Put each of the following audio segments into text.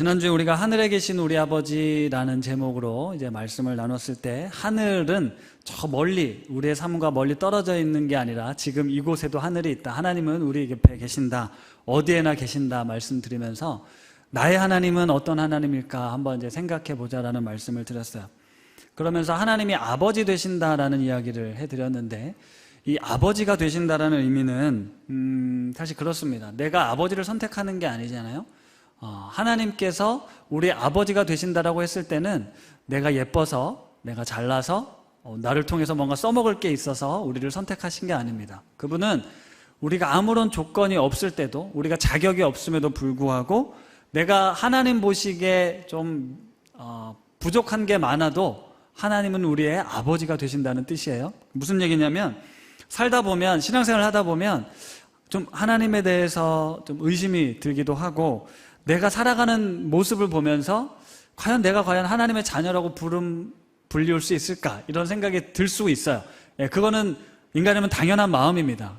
지난주에 우리가 하늘에 계신 우리 아버지라는 제목으로 이제 말씀을 나눴을 때, 하늘은 저 멀리, 우리의 삶과 멀리 떨어져 있는 게 아니라 지금 이곳에도 하늘이 있다. 하나님은 우리 곁에 계신다. 어디에나 계신다 말씀드리면서, 나의 하나님은 어떤 하나님일까 한번 이제 생각해 보자라는 말씀을 드렸어요. 그러면서 하나님이 아버지 되신다라는 이야기를 해드렸는데, 이 아버지가 되신다라는 의미는 사실 그렇습니다. 내가 아버지를 선택하는 게 아니잖아요. 하나님께서 우리 아버지가 되신다라고 했을 때는 내가 예뻐서, 내가 잘나서, 나를 통해서 뭔가 써먹을 게 있어서 우리를 선택하신 게 아닙니다. 그분은 우리가 아무런 조건이 없을 때도, 우리가 자격이 없음에도 불구하고 내가 하나님 보시기에 좀 부족한 게 많아도 하나님은 우리의 아버지가 되신다는 뜻이에요. 무슨 얘기냐면, 살다 보면, 신앙생활을 하다 보면 좀 하나님에 대해서 좀 의심이 들기도 하고, 내가 살아가는 모습을 보면서 내가 과연 하나님의 자녀라고 불리울 수 있을까, 이런 생각이 들 수 있어요. 그거는 인간이면 당연한 마음입니다.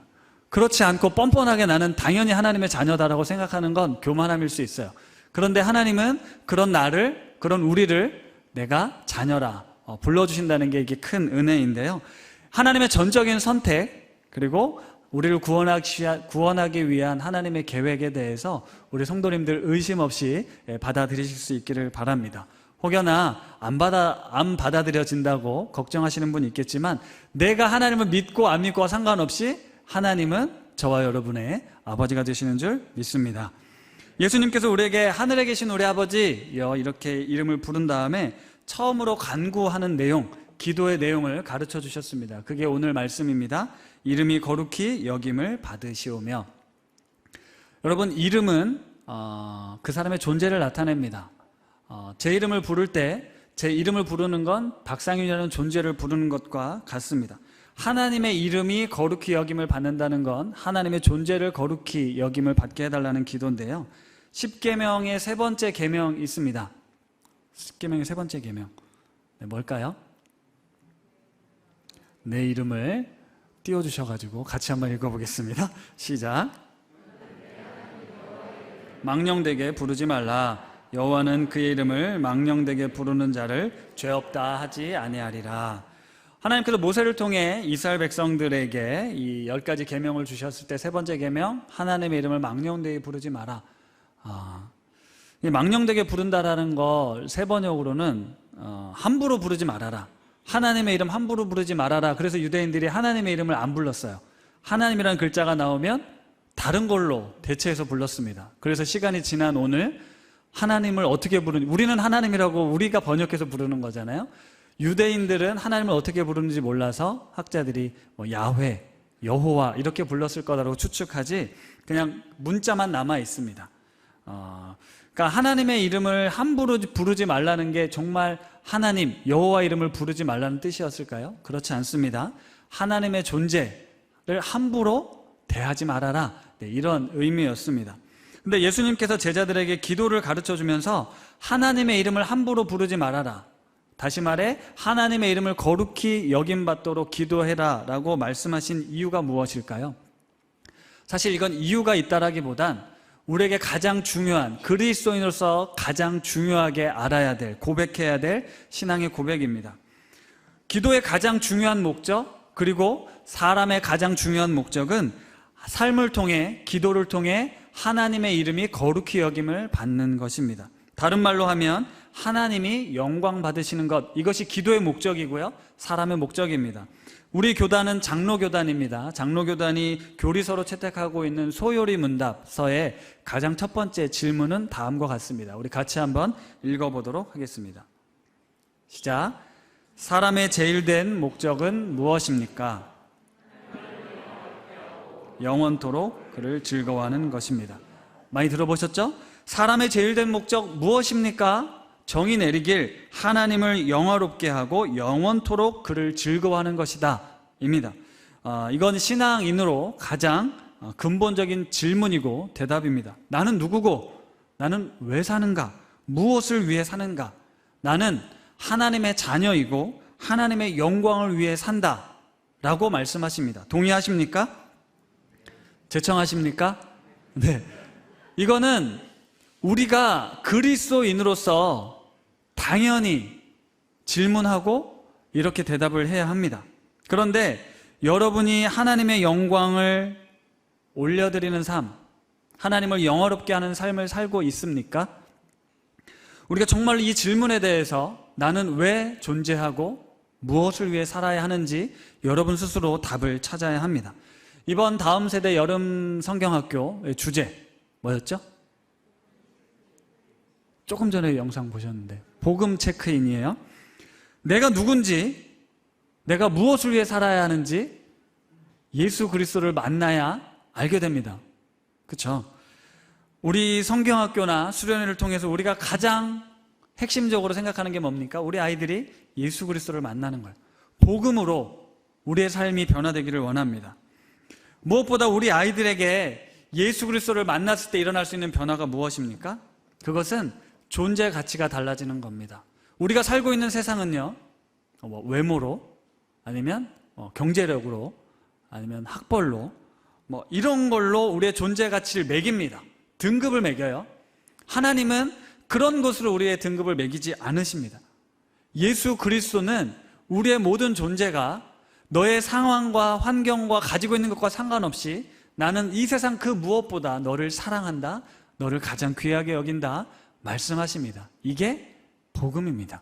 그렇지 않고 뻔뻔하게 나는 당연히 하나님의 자녀다라고 생각하는 건 교만함일 수 있어요. 그런데 하나님은 그런 나를, 그런 우리를 내가 자녀라 불러주신다는 게 이게 큰 은혜인데요. 하나님의 전적인 선택, 그리고 우리를 구원하기 위한 하나님의 계획에 대해서 우리 성도님들 의심 없이 받아들이실 수 있기를 바랍니다. 혹여나 안 받아들여진다고 걱정하시는 분이 있겠지만, 내가 하나님을 믿고 안 믿고와 상관없이 하나님은 저와 여러분의 아버지가 되시는 줄 믿습니다. 예수님께서 우리에게 하늘에 계신 우리 아버지 이렇게 이름을 부른 다음에 처음으로 간구하는 내용, 기도의 내용을 가르쳐 주셨습니다. 그게 오늘 말씀입니다. 이름이 거룩히 여김을 받으시오며. 여러분, 이름은 그 사람의 존재를 나타냅니다. 제 이름을 부를 때, 제 이름을 부르는 건 박상윤이라는 존재를 부르는 것과 같습니다. 하나님의 이름이 거룩히 여김을 받는다는 건 하나님의 존재를 거룩히 여김을 받게 해달라는 기도인데요. 10계명의 세 번째 계명 있습니다. 10계명의 세 번째 계명, 뭘까요? 내 이름을 띄워주셔가지고 같이 한번 읽어보겠습니다. 시작. 망령되게 부르지 말라. 여호와는 그의 이름을 망령되게 부르는 자를 죄 없다 하지 아니하리라. 하나님께서 모세를 통해 이스라엘 백성들에게 이 10가지 계명을 주셨을 때 세 번째 계명, 하나님의 이름을 망령되게 부르지 마라. 이 망령되게 부른다라는 걸 세번역으로는 함부로 부르지 말아라. 하나님의 이름 함부로 부르지 말아라. 그래서 유대인들이 하나님의 이름을 안 불렀어요. 하나님이라는 글자가 나오면 다른 걸로 대체해서 불렀습니다. 그래서 시간이 지난 오늘 하나님을 어떻게 부르는지, 우리는 하나님이라고 우리가 번역해서 부르는 거잖아요. 유대인들은 하나님을 어떻게 부르는지 몰라서 학자들이 야훼, 여호와 이렇게 불렀을 거라고 추측하지, 그냥 문자만 남아 있습니다. 그러니까 하나님의 이름을 함부로 부르지 말라는 게 정말 하나님, 여호와 이름을 부르지 말라는 뜻이었을까요? 그렇지 않습니다. 하나님의 존재를 함부로 대하지 말아라, 이런 의미였습니다. 근데 예수님께서 제자들에게 기도를 가르쳐 주면서 하나님의 이름을 함부로 부르지 말아라, 다시 말해 하나님의 이름을 거룩히 여김받도록 기도해라 라고 말씀하신 이유가 무엇일까요? 사실 이건 이유가 있다라기보단 우리에게 가장 중요한, 그리스도인으로서 가장 중요하게 알아야 될, 고백해야 될 신앙의 고백입니다. 기도의 가장 중요한 목적, 그리고 사람의 가장 중요한 목적은 삶을 통해, 기도를 통해 하나님의 이름이 거룩히 여김을 받는 것입니다. 다른 말로 하면 하나님이 영광 받으시는 것, 이것이 기도의 목적이고요, 사람의 목적입니다. 우리 교단은 장로교단입니다. 장로교단이 교리서로 채택하고 있는 소요리 문답서의 가장 첫 번째 질문은 다음과 같습니다. 우리 같이 한번 읽어보도록 하겠습니다. 시작. 사람의 제일된 목적은 무엇입니까? 영원토록 그를 즐거워하는 것입니다. 많이 들어보셨죠? 사람의 제일된 목적 무엇입니까? 정의 내리길, 하나님을 영화롭게 하고 영원토록 그를 즐거워하는 것이다 입니다. 이건 신앙인으로 가장 근본적인 질문이고 대답입니다. 나는 누구고, 나는 왜 사는가, 무엇을 위해 사는가, 나는 하나님의 자녀이고 하나님의 영광을 위해 산다 라고 말씀하십니다. 동의하십니까? 제청하십니까? 네. 이거는 우리가 그리스도인으로서 당연히 질문하고 이렇게 대답을 해야 합니다. 그런데 여러분이 하나님의 영광을 올려드리는 삶, 하나님을 영화롭게 하는 삶을 살고 있습니까? 우리가 정말로 이 질문에 대해서 나는 왜 존재하고 무엇을 위해 살아야 하는지 여러분 스스로 답을 찾아야 합니다. 이번 다음 세대 여름 성경학교의 주제 뭐였죠? 조금 전에 영상 보셨는데 복음 체크인이에요. 내가 누군지, 내가 무엇을 위해 살아야 하는지 예수 그리스도를 만나야 알게 됩니다. 그렇죠? 우리 성경학교나 수련회를 통해서 우리가 가장 핵심적으로 생각하는 게 뭡니까? 우리 아이들이 예수 그리스도를 만나는 거예요. 복음으로 우리의 삶이 변화되기를 원합니다. 무엇보다 우리 아이들에게 예수 그리스도를 만났을 때 일어날 수 있는 변화가 무엇입니까? 그것은 존재 가치가 달라지는 겁니다. 우리가 살고 있는 세상은요, 외모로, 아니면 경제력으로, 아니면 학벌로, 이런 걸로 우리의 존재 가치를 매깁니다. 등급을 매겨요. 하나님은 그런 것으로 우리의 등급을 매기지 않으십니다. 예수 그리스도는 우리의 모든 존재가 너의 상황과 환경과 가지고 있는 것과 상관없이 나는 이 세상 그 무엇보다 너를 사랑한다, 너를 가장 귀하게 여긴다 말씀하십니다. 이게 복음입니다.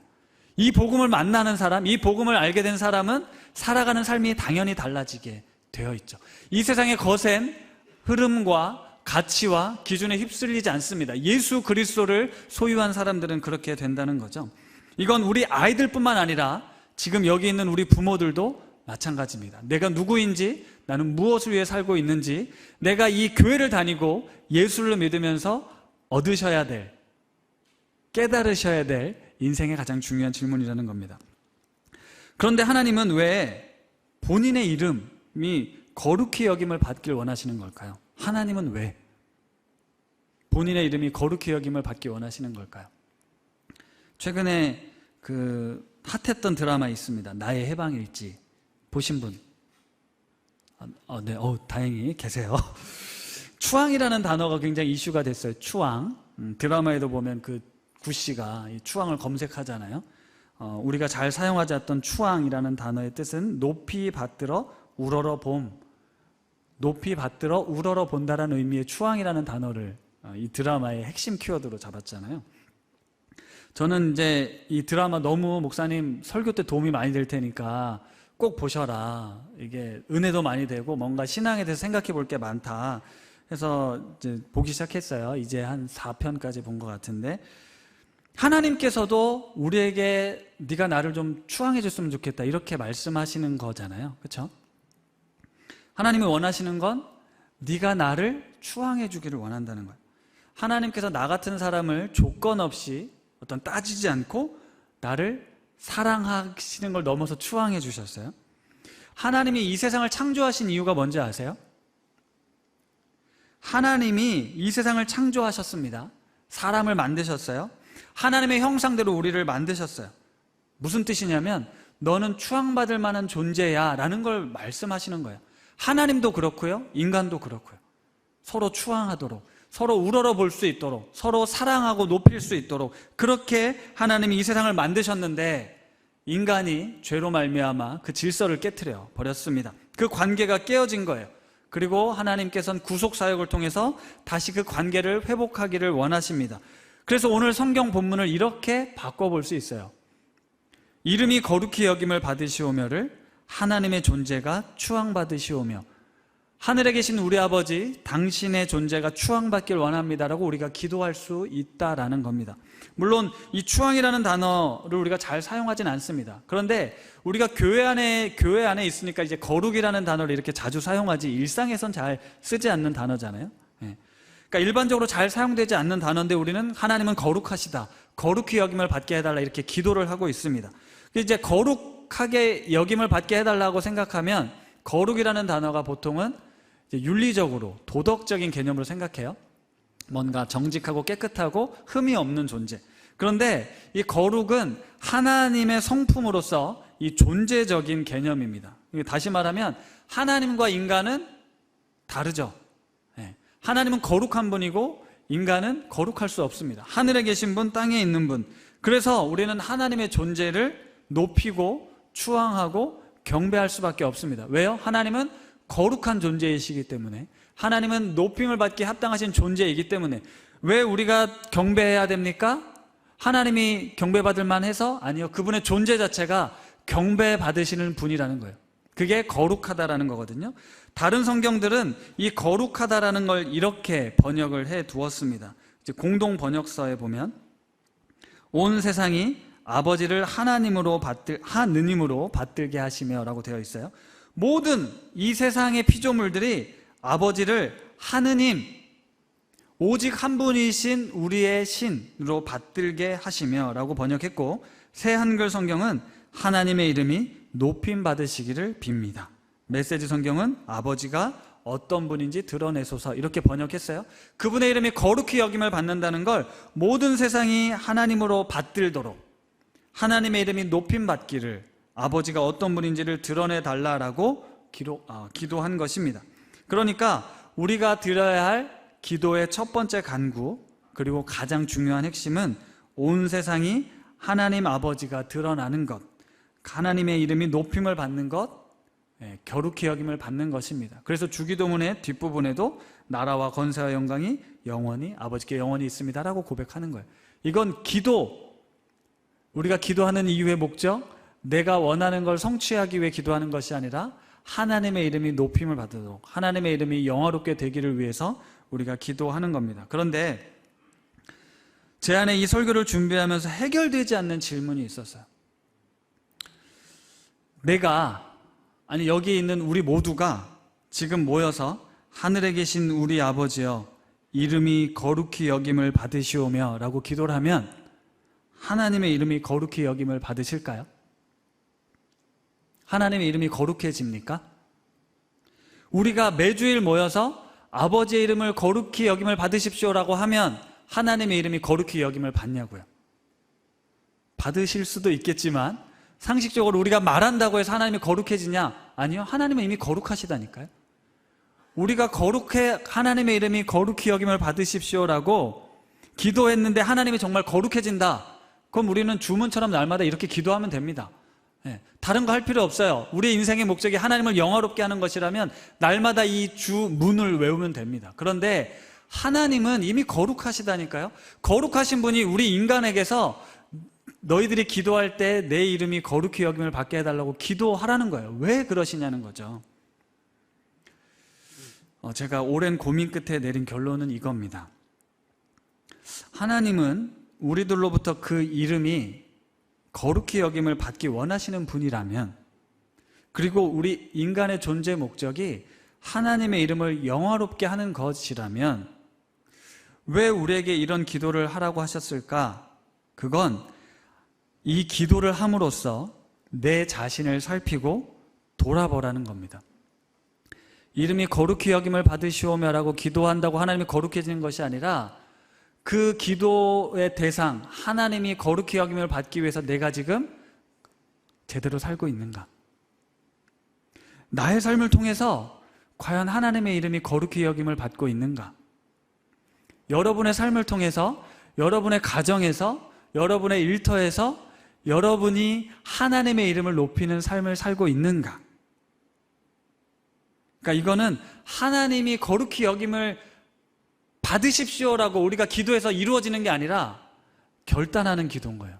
이 복음을 만나는 사람, 이 복음을 알게 된 사람은 살아가는 삶이 당연히 달라지게 되어 있죠. 이 세상의 거센 흐름과 가치와 기준에 휩쓸리지 않습니다. 예수 그리스도를 소유한 사람들은 그렇게 된다는 거죠. 이건 우리 아이들뿐만 아니라 지금 여기 있는 우리 부모들도 마찬가지입니다. 내가 누구인지, 나는 무엇을 위해 살고 있는지, 내가 이 교회를 다니고 예수를 믿으면서 얻으셔야 될, 깨달으셔야 될 인생의 가장 중요한 질문이라는 겁니다. 그런데 하나님은 왜 본인의 이름이 거룩히 여김을 받길 원하시는 걸까요? 하나님은 왜 본인의 이름이 거룩히 여김을 받기 원하시는 걸까요? 최근에 핫했던 드라마 있습니다. 나의 해방일지 보신 분? 네, 다행히 계세요. 추앙이라는 단어가 굉장히 이슈가 됐어요. 추앙. 드라마에도 보면 그 구씨가 이 추앙을 검색하잖아요. 우리가 잘 사용하지 않던 추앙이라는 단어의 뜻은 높이 받들어 우러러 봄, 높이 받들어 우러러 본다라는 의미의 추앙이라는 단어를 이 드라마의 핵심 키워드로 잡았잖아요. 저는 이제 이 드라마 너무 목사님 설교 때 도움이 많이 될 테니까 꼭 보셔라. 이게 은혜도 많이 되고 뭔가 신앙에 대해서 생각해 볼 게 많다. 해서 이제 보기 시작했어요. 이제 한 4편까지 본 것 같은데, 하나님께서도 우리에게 네가 나를 좀 추앙해 줬으면 좋겠다 이렇게 말씀하시는 거잖아요. 그렇죠? 하나님이 원하시는 건 네가 나를 추앙해 주기를 원한다는 거예요. 하나님께서 나 같은 사람을 조건 없이 어떤 따지지 않고 나를 사랑하시는 걸 넘어서 추앙해 주셨어요. 하나님이 이 세상을 창조하신 이유가 뭔지 아세요? 하나님이 이 세상을 창조하셨습니다. 사람을 만드셨어요. 하나님의 형상대로 우리를 만드셨어요. 무슨 뜻이냐면 너는 추앙받을 만한 존재야 라는 걸 말씀하시는 거예요. 하나님도 그렇고요, 인간도 그렇고요. 서로 추앙하도록, 서로 우러러 볼 수 있도록, 서로 사랑하고 높일 수 있도록 그렇게 하나님이 이 세상을 만드셨는데 인간이 죄로 말미암아 그 질서를 깨트려 버렸습니다. 그 관계가 깨어진 거예요. 그리고 하나님께서는 구속사역을 통해서 다시 그 관계를 회복하기를 원하십니다. 그래서 오늘 성경 본문을 이렇게 바꿔볼 수 있어요. 이름이 거룩히 여김을 받으시오며를 하나님의 존재가 추앙받으시오며, 하늘에 계신 우리 아버지 당신의 존재가 추앙받길 원합니다라고 우리가 기도할 수 있다라는 겁니다. 물론 이 추앙이라는 단어를 우리가 잘 사용하진 않습니다. 그런데 우리가 교회 안에 있으니까 이제 거룩이라는 단어를 이렇게 자주 사용하지 일상에선 잘 쓰지 않는 단어잖아요. 그러니까 일반적으로 잘 사용되지 않는 단어인데 우리는 하나님은 거룩하시다, 거룩히 여김을 받게 해달라 이렇게 기도를 하고 있습니다. 이제 거룩하게 여김을 받게 해달라고 생각하면 거룩이라는 단어가 보통은 이제 윤리적으로 도덕적인 개념으로 생각해요. 뭔가 정직하고 깨끗하고 흠이 없는 존재. 그런데 이 거룩은 하나님의 성품으로서 이 존재적인 개념입니다. 다시 말하면 하나님과 인간은 다르죠. 하나님은 거룩한 분이고 인간은 거룩할 수 없습니다. 하늘에 계신 분, 땅에 있는 분. 그래서 우리는 하나님의 존재를 높이고 추앙하고 경배할 수밖에 없습니다. 왜요? 하나님은 거룩한 존재이시기 때문에, 하나님은 높임을 받기에 합당하신 존재이기 때문에. 왜 우리가 경배해야 됩니까? 하나님이 경배받을 만해서? 아니요. 그분의 존재 자체가 경배받으시는 분이라는 거예요. 그게 거룩하다라는 거거든요. 다른 성경들은 이 거룩하다라는 걸 이렇게 번역을 해 두었습니다. 이제 공동 번역서에 보면 온 세상이 아버지를 하느님으로 받들게 하시며라고 되어 있어요. 모든 이 세상의 피조물들이 아버지를 하느님, 오직 한 분이신 우리의 신으로 받들게 하시며라고 번역했고, 새 한글 성경은 하나님의 이름이 높임 받으시기를 빕니다. 메시지 성경은 아버지가 어떤 분인지 드러내소서 이렇게 번역했어요. 그분의 이름이 거룩히 여김을 받는다는 걸 모든 세상이 하나님으로 받들도록, 하나님의 이름이 높임 받기를 아버지가 어떤 분인지를 드러내 달라라고 기도한 것입니다. 그러니까 우리가 드려야 할 기도의 첫 번째 간구, 그리고 가장 중요한 핵심은 온 세상이 하나님 아버지가 드러나는 것, 하나님의 이름이 높임을 받는 것, 거룩히 여김을 받는 것입니다. 그래서 주기도문의 뒷부분에도 나라와 권세와 영광이 영원히 아버지께 영원히 있습니다라고 고백하는 거예요. 이건 기도, 우리가 기도하는 이유의 목적, 내가 원하는 걸 성취하기 위해 기도하는 것이 아니라 하나님의 이름이 높임을 받도록, 하나님의 이름이 영화롭게 되기를 위해서 우리가 기도하는 겁니다. 그런데 제 안에 이 설교를 준비하면서 해결되지 않는 질문이 있었어요. 여기 있는 우리 모두가 지금 모여서 하늘에 계신 우리 아버지여 이름이 거룩히 여김을 받으시오며 라고 기도를 하면 하나님의 이름이 거룩히 여김을 받으실까요? 하나님의 이름이 거룩해집니까? 우리가 매주일 모여서 아버지의 이름을 거룩히 여김을 받으십시오라고 하면 하나님의 이름이 거룩히 여김을 받냐고요? 받으실 수도 있겠지만 상식적으로 우리가 말한다고 해서 하나님이 거룩해지냐? 아니요. 하나님은 이미 거룩하시다니까요. 우리가 하나님의 이름이 거룩히 여김을 받으십시오라고 기도했는데 하나님이 정말 거룩해진다. 그럼 우리는 주문처럼 날마다 이렇게 기도하면 됩니다. 다른 거 할 필요 없어요. 우리의 인생의 목적이 하나님을 영화롭게 하는 것이라면 날마다 이 주문을 외우면 됩니다. 그런데 하나님은 이미 거룩하시다니까요. 거룩하신 분이 우리 인간에게서 너희들이 기도할 때 내 이름이 거룩히 여김을 받게 해달라고 기도하라는 거예요. 왜 그러시냐는 거죠. 제가 오랜 고민 끝에 내린 결론은 이겁니다. 하나님은 우리들로부터 그 이름이 거룩히 여김을 받기 원하시는 분이라면, 그리고 우리 인간의 존재 목적이 하나님의 이름을 영화롭게 하는 것이라면 왜 우리에게 이런 기도를 하라고 하셨을까? 그건 이 기도를 함으로써 내 자신을 살피고 돌아보라는 겁니다. 이름이 거룩히 여김을 받으시오며라고 기도한다고 하나님이 거룩해지는 것이 아니라 그 기도의 대상, 하나님이 거룩히 여김을 받기 위해서 내가 지금 제대로 살고 있는가? 나의 삶을 통해서 과연 하나님의 이름이 거룩히 여김을 받고 있는가? 여러분의 삶을 통해서, 여러분의 가정에서, 여러분의 일터에서 여러분이 하나님의 이름을 높이는 삶을 살고 있는가? 그러니까 이거는 하나님이 거룩히 여김을 받으십시오라고 우리가 기도해서 이루어지는 게 아니라 결단하는 기도인 거예요.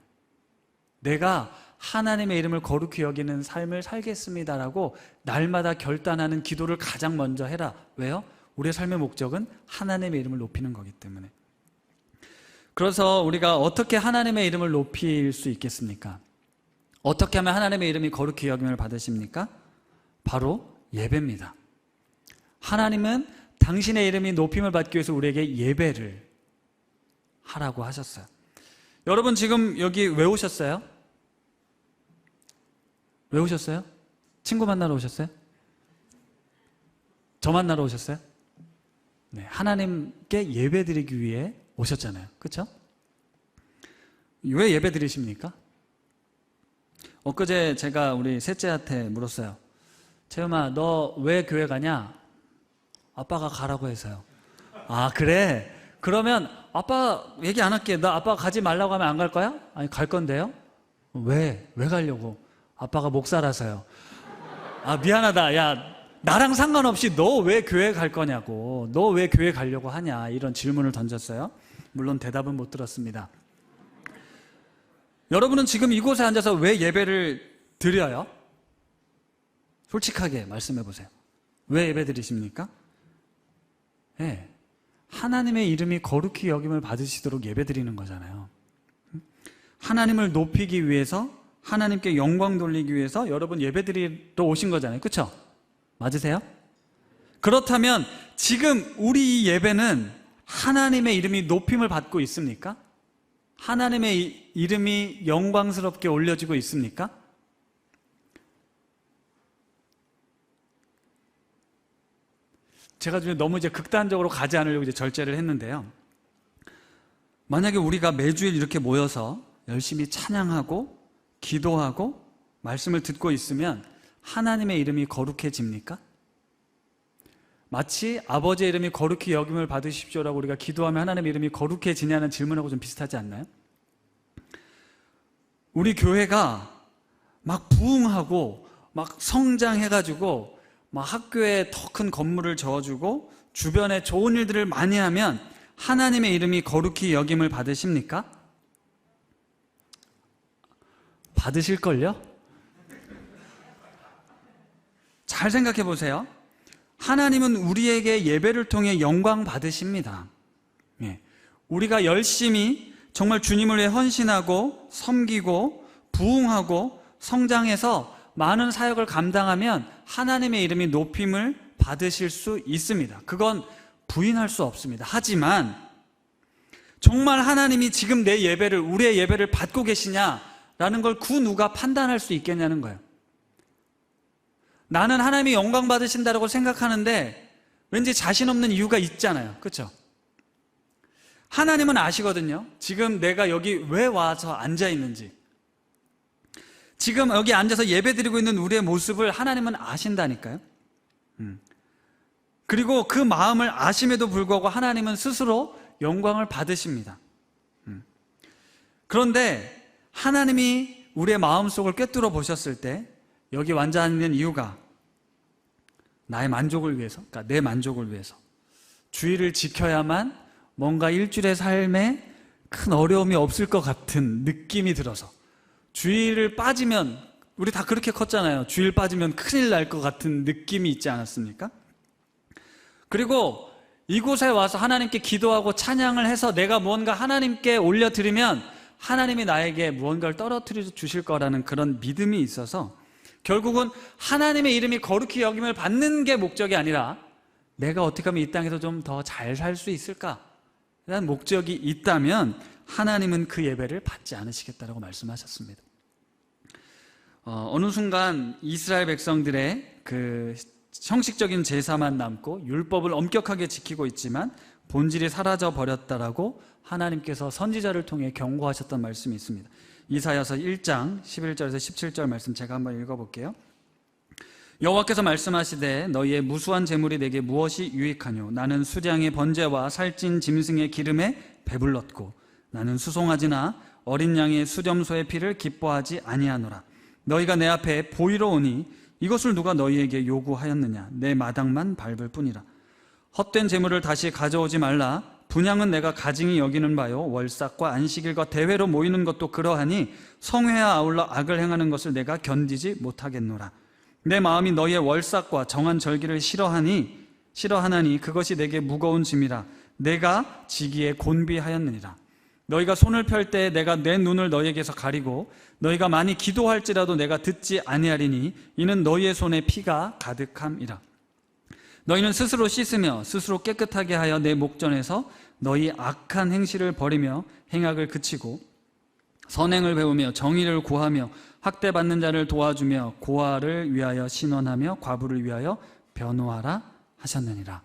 내가 하나님의 이름을 거룩히 여기는 삶을 살겠습니다라고 날마다 결단하는 기도를 가장 먼저 해라. 왜요? 우리의 삶의 목적은 하나님의 이름을 높이는 거기 때문에. 그래서 우리가 어떻게 하나님의 이름을 높일 수 있겠습니까? 어떻게 하면 하나님의 이름이 거룩히 여김을 받으십니까? 바로 예배입니다. 하나님은 당신의 이름이 높임을 받기 위해서 우리에게 예배를 하라고 하셨어요. 여러분 지금 여기 왜 오셨어요? 왜 오셨어요? 친구 만나러 오셨어요? 저 만나러 오셨어요? 네, 하나님께 예배 드리기 위해 오셨잖아요. 그렇죠? 왜 예배 드리십니까? 엊그제 제가 우리 셋째한테 물었어요. 채음아, 너 왜 교회 가냐? 아빠가 가라고 해서요. 아, 그래? 그러면 아빠 얘기 안 할게. 나 아빠 가지 말라고 하면 안 갈 거야? 아니, 갈 건데요. 왜 가려고? 아빠가 목사라서요. 아, 미안하다. 야, 나랑 상관없이 너 왜 교회 갈 거냐고. 너 왜 교회 가려고 하냐. 이런 질문을 던졌어요. 물론 대답은 못 들었습니다. 여러분은 지금 이곳에 앉아서 왜 예배를 드려요? 솔직하게 말씀해 보세요. 왜 예배 드리십니까? 네, 하나님의 이름이 거룩히 여김을 받으시도록 예배 드리는 거잖아요. 하나님을 높이기 위해서, 하나님께 영광 돌리기 위해서 여러분 예배 드리러 오신 거잖아요. 그렇죠? 맞으세요? 그렇다면 지금 우리 이 예배는 하나님의 이름이 높임을 받고 있습니까? 하나님의 이름이 영광스럽게 올려지고 있습니까? 제가 너무 이제 극단적으로 가지 않으려고 이제 절제를 했는데요. 만약에 우리가 매주일 이렇게 모여서 열심히 찬양하고 기도하고 말씀을 듣고 있으면 하나님의 이름이 거룩해집니까? 마치 아버지의 이름이 거룩히 여김을 받으십시오라고 우리가 기도하면 하나님의 이름이 거룩해지냐는 질문하고 좀 비슷하지 않나요? 우리 교회가 막 부흥하고 막 성장해가지고 막 학교에 더 큰 건물을 지어주고 주변에 좋은 일들을 많이 하면 하나님의 이름이 거룩히 여김을 받으십니까? 받으실걸요? 잘 생각해 보세요. 하나님은 우리에게 예배를 통해 영광 받으십니다. 우리가 열심히 정말 주님을 위해 헌신하고 섬기고 부흥하고 성장해서 많은 사역을 감당하면 하나님의 이름이 높임을 받으실 수 있습니다. 그건 부인할 수 없습니다. 하지만 정말 하나님이 지금 내 예배를, 우리의 예배를 받고 계시냐라는 걸 그 누가 판단할 수 있겠냐는 거예요. 나는 하나님이 영광 받으신다고 생각하는데 왠지 자신 없는 이유가 있잖아요. 그렇죠? 하나님은 아시거든요. 지금 내가 여기 왜 와서 앉아 있는지, 지금 여기 앉아서 예배드리고 있는 우리의 모습을 하나님은 아신다니까요. 그리고 그 마음을 아심에도 불구하고 하나님은 스스로 영광을 받으십니다. 그런데 하나님이 우리의 마음속을 꿰뚫어 보셨을 때 여기 앉아 있는 이유가 나의 만족을 위해서, 그러니까 내 만족을 위해서, 주의를 지켜야만 뭔가 일주일의 삶에 큰 어려움이 없을 것 같은 느낌이 들어서, 주일을 빠지면, 우리 다 그렇게 컸잖아요. 주일 빠지면 큰일 날 것 같은 느낌이 있지 않았습니까? 그리고 이곳에 와서 하나님께 기도하고 찬양을 해서 내가 무언가 하나님께 올려드리면 하나님이 나에게 무언가를 떨어뜨려 주실 거라는 그런 믿음이 있어서 결국은 하나님의 이름이 거룩히 여김을 받는 게 목적이 아니라 내가 어떻게 하면 이 땅에서 좀 더 잘 살 수 있을까? 라는 목적이 있다면 하나님은 그 예배를 받지 않으시겠다라고 말씀하셨습니다. 어느 순간 이스라엘 백성들의 그 형식적인 제사만 남고 율법을 엄격하게 지키고 있지만 본질이 사라져 버렸다라고 하나님께서 선지자를 통해 경고하셨던 말씀이 있습니다. 이사야서 1장 11절에서 17절 말씀 제가 한번 읽어볼게요. 여호와께서 말씀하시되 너희의 무수한 재물이 내게 무엇이 유익하뇨? 나는 수량의 번제와 살찐 짐승의 기름에 배불렀고 나는 수송아지나 어린 양의 수렴소의 피를 기뻐하지 아니하노라. 너희가 내 앞에 보이러 오니 이것을 누가 너희에게 요구하였느냐? 내 마당만 밟을 뿐이라. 헛된 재물을 다시 가져오지 말라. 분향은 내가 가증히 여기는 바요. 월삭과 안식일과 대회로 모이는 것도 그러하니 성회와 아울러 악을 행하는 것을 내가 견디지 못하겠노라. 내 마음이 너희의 월삭과 정한 절기를 싫어하나니 그것이 내게 무거운 짐이라. 내가 지기에 곤비하였느니라. 너희가 손을 펼 때 내가 내 눈을 너희에게서 가리고 너희가 많이 기도할지라도 내가 듣지 아니하리니 이는 너희의 손에 피가 가득함이라. 너희는 스스로 씻으며 스스로 깨끗하게 하여 내 목전에서 너희 악한 행실을 버리며 행악을 그치고 선행을 배우며 정의를 구하며 학대받는 자를 도와주며 고아를 위하여 신원하며 과부를 위하여 변호하라 하셨느니라.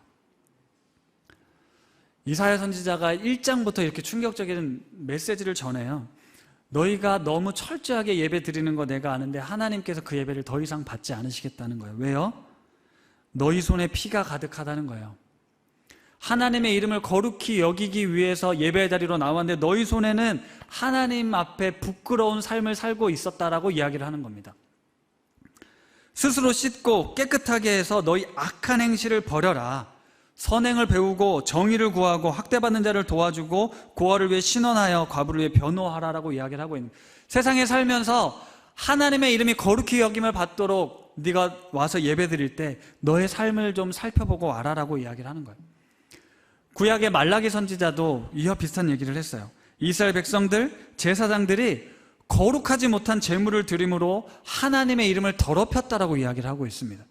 이사야 선지자가 1장부터 이렇게 충격적인 메시지를 전해요. 너희가 너무 철저하게 예배 드리는 거 내가 아는데 하나님께서 그 예배를 더 이상 받지 않으시겠다는 거예요. 왜요? 너희 손에 피가 가득하다는 거예요. 하나님의 이름을 거룩히 여기기 위해서 예배의 자리로 나왔는데 너희 손에는 하나님 앞에 부끄러운 삶을 살고 있었다라고 이야기를 하는 겁니다. 스스로 씻고 깨끗하게 해서 너희 악한 행실을 버려라. 선행을 배우고 정의를 구하고 학대받는 자를 도와주고 고아를 위해 신원하여 과부를 위해 변호하라라고 이야기를 하고 있는, 세상에 살면서 하나님의 이름이 거룩히 여김을 받도록 네가 와서 예배 드릴 때 너의 삶을 좀 살펴보고 와라라고 이야기를 하는 거예요. 구약의 말라기 선지자도 이와 비슷한 얘기를 했어요. 이스라엘 백성들, 제사장들이 거룩하지 못한 제물을 드림으로 하나님의 이름을 더럽혔다라고 이야기를 하고 있습니다.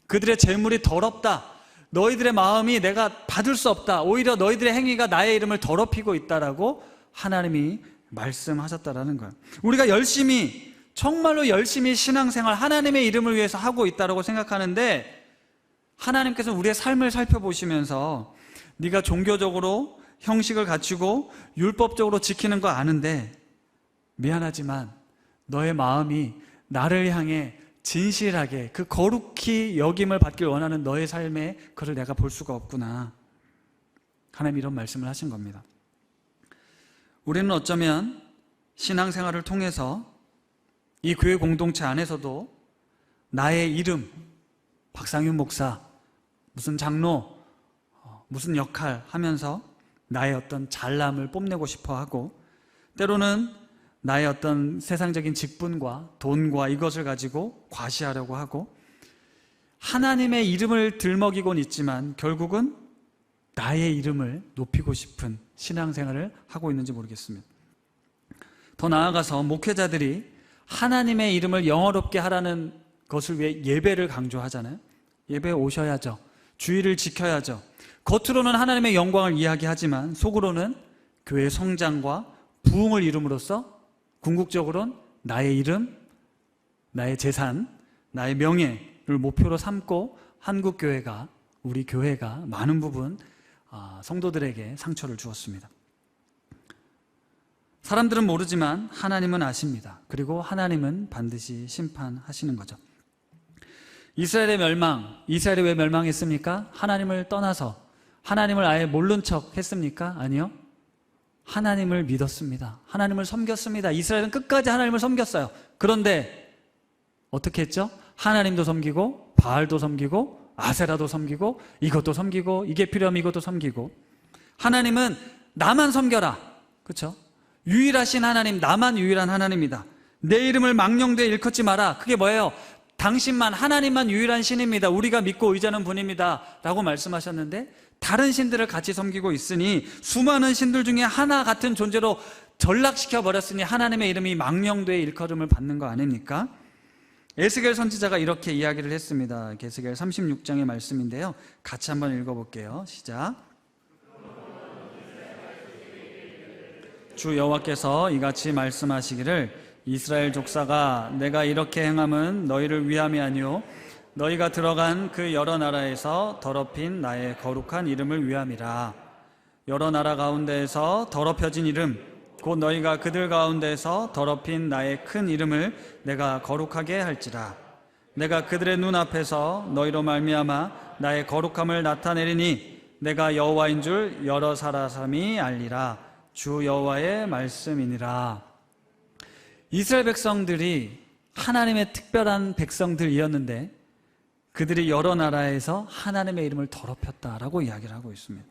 그들의 제물이 더럽다, 너희들의 마음이 내가 받을 수 없다, 오히려 너희들의 행위가 나의 이름을 더럽히고 있다라고 하나님이 말씀하셨다라는 거예요. 우리가 열심히, 정말로 열심히 신앙생활 하나님의 이름을 위해서 하고 있다라고 생각하는데, 하나님께서 우리의 삶을 살펴보시면서 네가 종교적으로 형식을 갖추고 율법적으로 지키는 거 아는데 미안하지만 너의 마음이 나를 향해 진실하게 그 거룩히 여김을 받길 원하는 너의 삶에 그걸 내가 볼 수가 없구나. 하나님 이런 말씀을 하신 겁니다. 우리는 어쩌면 신앙생활을 통해서 이 교회 공동체 안에서도 나의 이름, 박상윤 목사, 무슨 장로, 무슨 역할 하면서 나의 어떤 잘남을 뽐내고 싶어 하고, 때로는 나의 어떤 세상적인 직분과 돈과 이것을 가지고 과시하려고 하고, 하나님의 이름을 들먹이곤 있지만 결국은 나의 이름을 높이고 싶은 신앙생활을 하고 있는지 모르겠습니다. 더 나아가서 목회자들이 하나님의 이름을 영어롭게 하라는 것을 위해 예배를 강조하잖아요. 예배에 오셔야죠. 주의를 지켜야죠. 겉으로는 하나님의 영광을 이야기하지만 속으로는 교회의 성장과 부흥을 이룸으로써 궁극적으로는 나의 이름, 나의 재산, 나의 명예를 목표로 삼고 한국교회가, 우리 교회가 많은 부분 성도들에게 상처를 주었습니다. 사람들은 모르지만 하나님은 아십니다. 그리고 하나님은 반드시 심판하시는 거죠. 이스라엘의 멸망, 이스라엘이 왜 멸망했습니까? 하나님을 떠나서, 하나님을 아예 모른 척 했습니까? 아니요. 하나님을 믿었습니다. 하나님을 섬겼습니다. 이스라엘은 끝까지 하나님을 섬겼어요. 그런데 어떻게 했죠? 하나님도 섬기고 바알도 섬기고 아세라도 섬기고 이것도 섬기고 이게 필요하면 이것도 섬기고, 하나님은 나만 섬겨라. 그렇죠? 유일하신 하나님, 나만 유일한 하나님이다. 내 이름을 망령되이 일컫지 마라. 그게 뭐예요? 당신만, 하나님만 유일한 신입니다. 우리가 믿고 의지하는 분입니다 라고 말씀하셨는데, 다른 신들을 같이 섬기고 있으니 수많은 신들 중에 하나 같은 존재로 전락시켜 버렸으니 하나님의 이름이 망령되이 일컬음을 받는 거 아닙니까? 에스겔 선지자가 이렇게 이야기를 했습니다. 에스겔 36장의 말씀인데요, 같이 한번 읽어볼게요. 시작. 주 여호와께서 이같이 말씀하시기를, 이스라엘 족사가 내가 이렇게 행함은 너희를 위함이 아니요 너희가 들어간 그 여러 나라에서 더럽힌 나의 거룩한 이름을 위함이라. 여러 나라 가운데에서 더럽혀진 이름, 곧 너희가 그들 가운데에서 더럽힌 나의 큰 이름을 내가 거룩하게 할지라. 내가 그들의 눈앞에서 너희로 말미암아 나의 거룩함을 나타내리니 내가 여호와인 줄 여러 사람이 알리라. 주 여호와의 말씀이니라. 이스라엘 백성들이 하나님의 특별한 백성들이었는데 그들이 여러 나라에서 하나님의 이름을 더럽혔다라고 이야기를 하고 있습니다.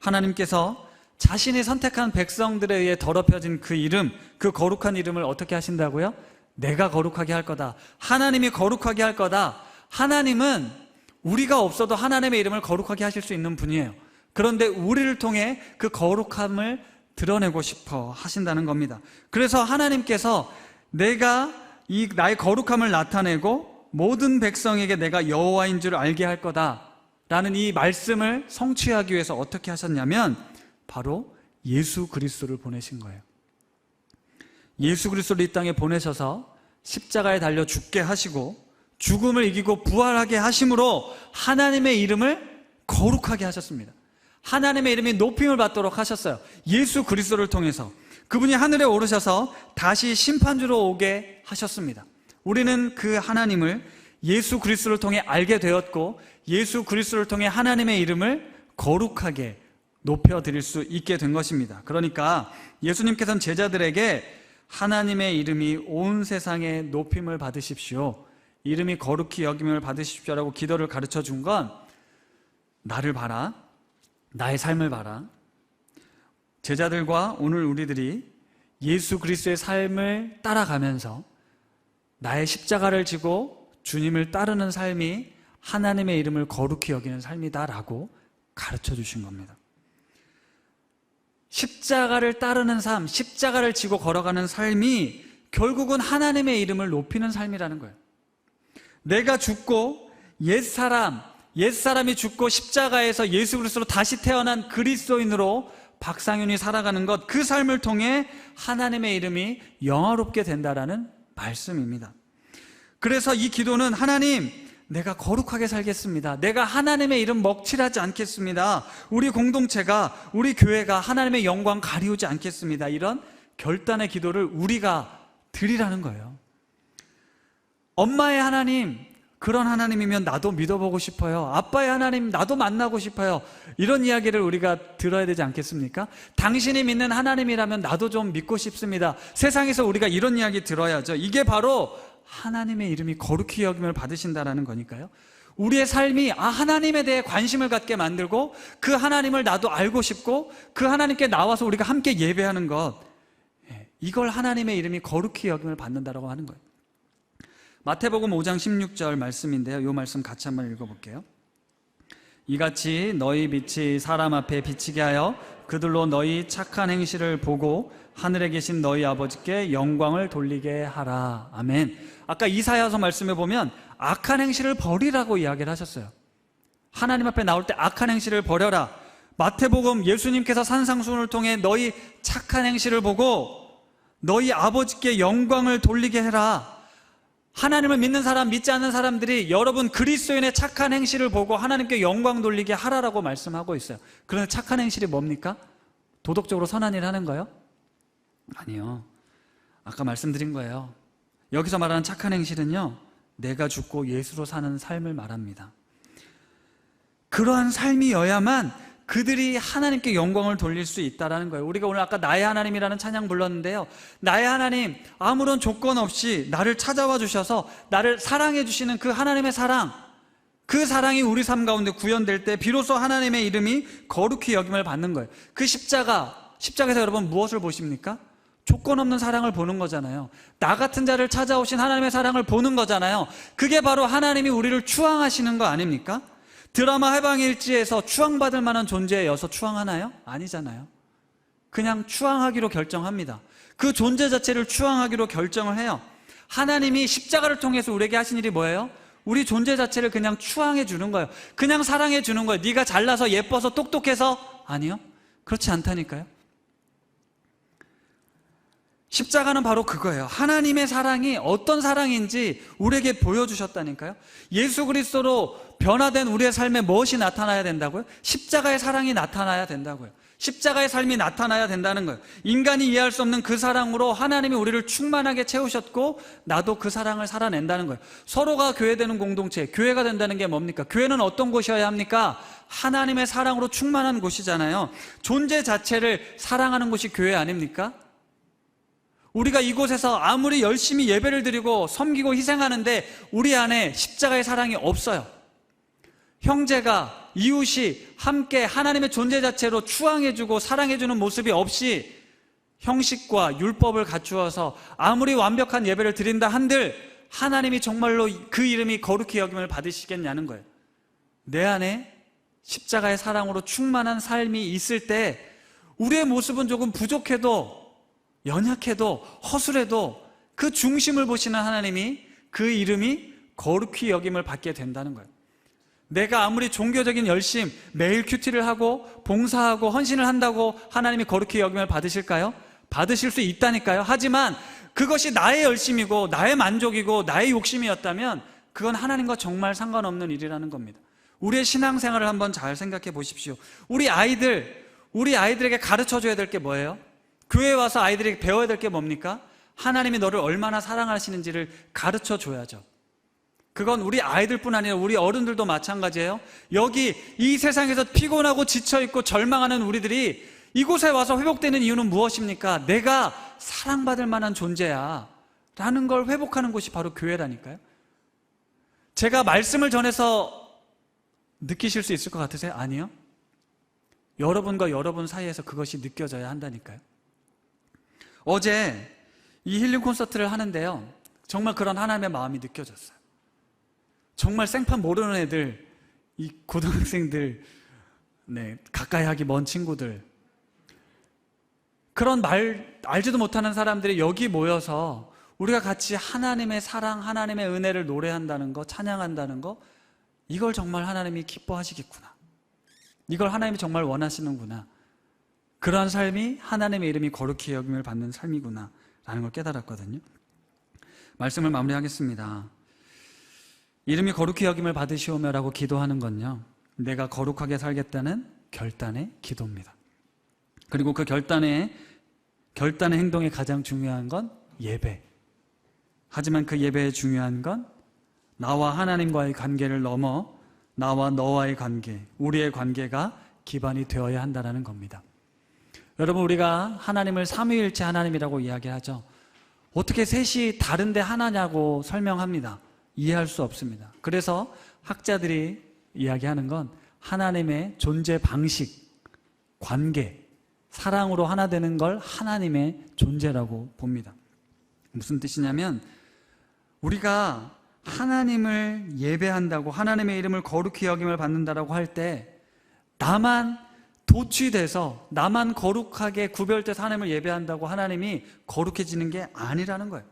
하나님께서 자신이 선택한 백성들에 의해 더럽혀진 그 이름, 그 거룩한 이름을 어떻게 하신다고요? 내가 거룩하게 할 거다. 하나님이 거룩하게 할 거다. 하나님은 우리가 없어도 하나님의 이름을 거룩하게 하실 수 있는 분이에요. 그런데 우리를 통해 그 거룩함을 드러내고 싶어 하신다는 겁니다. 그래서 하나님께서 내가 이 나의 거룩함을 나타내고 모든 백성에게 내가 여호와인 줄 알게 할 거다라는 이 말씀을 성취하기 위해서 어떻게 하셨냐면 바로 예수 그리스도를 보내신 거예요. 예수 그리스도를 이 땅에 보내셔서 십자가에 달려 죽게 하시고 죽음을 이기고 부활하게 하심으로 하나님의 이름을 거룩하게 하셨습니다. 하나님의 이름이 높임을 받도록 하셨어요. 예수 그리스도를 통해서 그분이 하늘에 오르셔서 다시 심판주로 오게 하셨습니다. 우리는 그 하나님을 예수 그리스도를 통해 알게 되었고 예수 그리스도를 통해 하나님의 이름을 거룩하게 높여드릴 수 있게 된 것입니다. 그러니까 예수님께서는 제자들에게 하나님의 이름이 온 세상에 높임을 받으십시오, 이름이 거룩히 여김을 받으십시오라고 기도를 가르쳐 준 건 나를 봐라, 나의 삶을 봐라. 제자들과 오늘 우리들이 예수 그리스도의 삶을 따라가면서 나의 십자가를 지고 주님을 따르는 삶이 하나님의 이름을 거룩히 여기는 삶이다라고 가르쳐 주신 겁니다. 십자가를 따르는 삶, 십자가를 지고 걸어가는 삶이 결국은 하나님의 이름을 높이는 삶이라는 거예요. 내가 죽고 옛사람이 죽고 십자가에서 예수 그리스도로 다시 태어난 그리스도인으로 박상윤이 살아가는 것, 그 삶을 통해 하나님의 이름이 영화롭게 된다라는 말씀입니다. 그래서 이 기도는 하나님, 내가 거룩하게 살겠습니다. 내가 하나님의 이름 먹칠하지 않겠습니다. 우리 공동체가, 우리 교회가 하나님의 영광 가리우지 않겠습니다. 이런 결단의 기도를 우리가 드리라는 거예요. 엄마의 하나님, 그런 하나님이면 나도 믿어보고 싶어요. 아빠의 하나님, 나도 만나고 싶어요. 이런 이야기를 우리가 들어야 되지 않겠습니까? 당신이 믿는 하나님이라면 나도 좀 믿고 싶습니다. 세상에서 우리가 이런 이야기 들어야죠. 이게 바로 하나님의 이름이 거룩히 여김을 받으신다라는 거니까요. 우리의 삶이 하나님에 대해 관심을 갖게 만들고 그 하나님을 나도 알고 싶고 그 하나님께 나와서 우리가 함께 예배하는 것, 이걸 하나님의 이름이 거룩히 여김을 받는다라고 하는 거예요. 마태복음 5장 16절 말씀인데요, 이 말씀 같이 한번 읽어볼게요. 이같이 너희 빛이 사람 앞에 비치게 하여 그들로 너희 착한 행실을 보고 하늘에 계신 너희 아버지께 영광을 돌리게 하라. 아멘. 아까 이사야서 말씀에 보면 악한 행실을 버리라고 이야기를 하셨어요. 하나님 앞에 나올 때 악한 행실을 버려라. 마태복음 예수님께서 산상수훈을 통해 너희 착한 행실을 보고 너희 아버지께 영광을 돌리게 해라. 하나님을 믿는 사람, 믿지 않는 사람들이 여러분 그리스도인의 착한 행실을 보고 하나님께 영광 돌리게 하라라고 말씀하고 있어요. 그런데 착한 행실이 뭡니까? 도덕적으로 선한 일 하는 거요? 아니요. 아까 말씀드린 거예요. 여기서 말하는 착한 행실은요, 내가 죽고 예수로 사는 삶을 말합니다. 그러한 삶이어야만 그들이 하나님께 영광을 돌릴 수 있다는 거예요. 우리가 오늘 아까 나의 하나님이라는 찬양 불렀는데요, 나의 하나님, 아무런 조건 없이 나를 찾아와 주셔서 나를 사랑해 주시는 그 하나님의 사랑, 그 사랑이 우리 삶 가운데 구현될 때 비로소 하나님의 이름이 거룩히 여김을 받는 거예요. 그 십자가에서 여러분 무엇을 보십니까? 조건 없는 사랑을 보는 거잖아요. 나 같은 자를 찾아오신 하나님의 사랑을 보는 거잖아요. 그게 바로 하나님이 우리를 추앙하시는 거 아닙니까? 드라마 해방일지에서 추앙받을 만한 존재여서 추앙하나요? 아니잖아요. 그냥 추앙하기로 결정합니다. 그 존재 자체를 추앙하기로 결정을 해요. 하나님이 십자가를 통해서 우리에게 하신 일이 뭐예요? 우리 존재 자체를 그냥 추앙해 주는 거예요. 그냥 사랑해 주는 거예요. 네가 잘나서 예뻐서 똑똑해서, 아니요, 그렇지 않다니까요. 십자가는 바로 그거예요. 하나님의 사랑이 어떤 사랑인지 우리에게 보여주셨다니까요. 예수 그리스도로 변화된 우리의 삶에 무엇이 나타나야 된다고요? 십자가의 사랑이 나타나야 된다고요. 십자가의 삶이 나타나야 된다는 거예요. 인간이 이해할 수 없는 그 사랑으로 하나님이 우리를 충만하게 채우셨고 나도 그 사랑을 살아낸다는 거예요. 서로가 교회되는 공동체, 교회가 된다는 게 뭡니까? 교회는 어떤 곳이어야 합니까? 하나님의 사랑으로 충만한 곳이잖아요. 존재 자체를 사랑하는 곳이 교회 아닙니까? 우리가 이곳에서 아무리 열심히 예배를 드리고 섬기고 희생하는데 우리 안에 십자가의 사랑이 없어요. 형제가, 이웃이 함께 하나님의 존재 자체로 추앙해주고 사랑해주는 모습이 없이 형식과 율법을 갖추어서 아무리 완벽한 예배를 드린다 한들 하나님이 정말로 그 이름이 거룩히 여김을 받으시겠냐는 거예요. 내 안에 십자가의 사랑으로 충만한 삶이 있을 때 우리의 모습은 조금 부족해도 연약해도 허술해도 그 중심을 보시는 하나님이 그 이름이 거룩히 여김을 받게 된다는 거예요. 내가 아무리 종교적인 열심, 매일 큐티를 하고 봉사하고 헌신을 한다고 하나님이 거룩히 여김을 받으실까요? 받으실 수 있다니까요. 하지만 그것이 나의 열심이고 나의 만족이고 나의 욕심이었다면 그건 하나님과 정말 상관없는 일이라는 겁니다. 우리의 신앙생활을 한번 잘 생각해 보십시오. 우리 아이들에게 가르쳐줘야 될 게 뭐예요? 교회에 와서 아이들에게 배워야 될 게 뭡니까? 하나님이 너를 얼마나 사랑하시는지를 가르쳐줘야죠. 그건 우리 아이들뿐 아니라 우리 어른들도 마찬가지예요. 여기 이 세상에서 피곤하고 지쳐있고 절망하는 우리들이 이곳에 와서 회복되는 이유는 무엇입니까? 내가 사랑받을 만한 존재야 라는 걸 회복하는 곳이 바로 교회라니까요. 제가 말씀을 전해서 느끼실 수 있을 것 같으세요? 아니요. 여러분과 여러분 사이에서 그것이 느껴져야 한다니까요. 어제 이 힐링 콘서트를 하는데요, 정말 그런 하나님의 마음이 느껴졌어요. 정말 생판 모르는 애들, 이 고등학생들, 가까이 하기 먼 친구들, 그런 알지도 못하는 사람들이 여기 모여서 우리가 같이 하나님의 사랑, 하나님의 은혜를 노래한다는 거, 찬양한다는 거, 이걸 정말 하나님이 기뻐하시겠구나. 이걸 하나님이 정말 원하시는구나. 그러한 삶이 하나님의 이름이 거룩히 여김을 받는 삶이구나 라는 걸 깨달았거든요. 말씀을 마무리하겠습니다. 이름이 거룩히 여김을 받으시오며 라고 기도하는 건요, 내가 거룩하게 살겠다는 결단의 기도입니다. 그리고 그 결단의 행동에 가장 중요한 건 예배. 하지만 그 예배의 중요한 건 나와 하나님과의 관계를 넘어 나와 너와의 관계, 우리의 관계가 기반이 되어야 한다는 겁니다. 여러분, 우리가 하나님을 삼위일체 하나님이라고 이야기하죠. 어떻게 셋이 다른데 하나냐고 설명합니다. 이해할 수 없습니다. 그래서 학자들이 이야기하는 건 하나님의 존재 방식, 관계, 사랑으로 하나 되는 걸 하나님의 존재라고 봅니다. 무슨 뜻이냐면 우리가 하나님을 예배한다고, 하나님의 이름을 거룩히 여김을 받는다라고 할 때 나만 도취돼서 나만 거룩하게 구별돼서 하나님을 예배한다고 하나님이 거룩해지는 게 아니라는 거예요.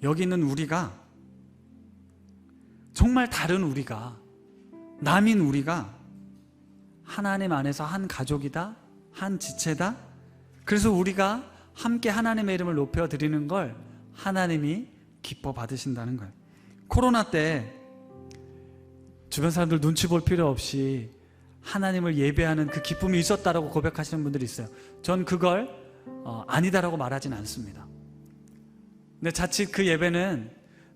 여기 있는 우리가, 정말 다른 우리가, 남인 우리가 하나님 안에서 한 가족이다, 한 지체다. 그래서 우리가 함께 하나님의 이름을 높여드리는 걸 하나님이 기뻐 받으신다는 거예요. 코로나 때 주변 사람들 눈치 볼 필요 없이 하나님을 예배하는 그 기쁨이 있었다라고 고백하시는 분들이 있어요. 전 그걸 아니다라고 말하진 않습니다. 근데 자칫 그 예배는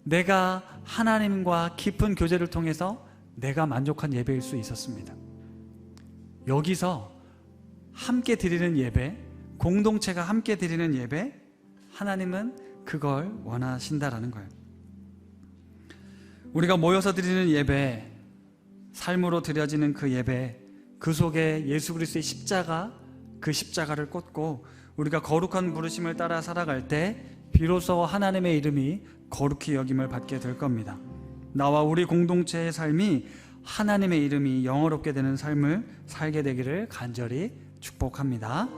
내가 하나님과 깊은 교제를 통해서 내가 만족한 예배일 수 있었습니다. 여기서 함께 드리는 예배, 공동체가 함께 드리는 예배, 하나님은 그걸 원하신다라는 거예요. 우리가 모여서 드리는 예배, 삶으로 드려지는 그 예배, 그 속에 예수 그리스도의 십자가, 그 십자가를 꽂고 우리가 거룩한 부르심을 따라 살아갈 때 비로소 하나님의 이름이 거룩히 여김을 받게 될 겁니다. 나와 우리 공동체의 삶이 하나님의 이름이 영어롭게 되는 삶을 살게 되기를 간절히 축복합니다.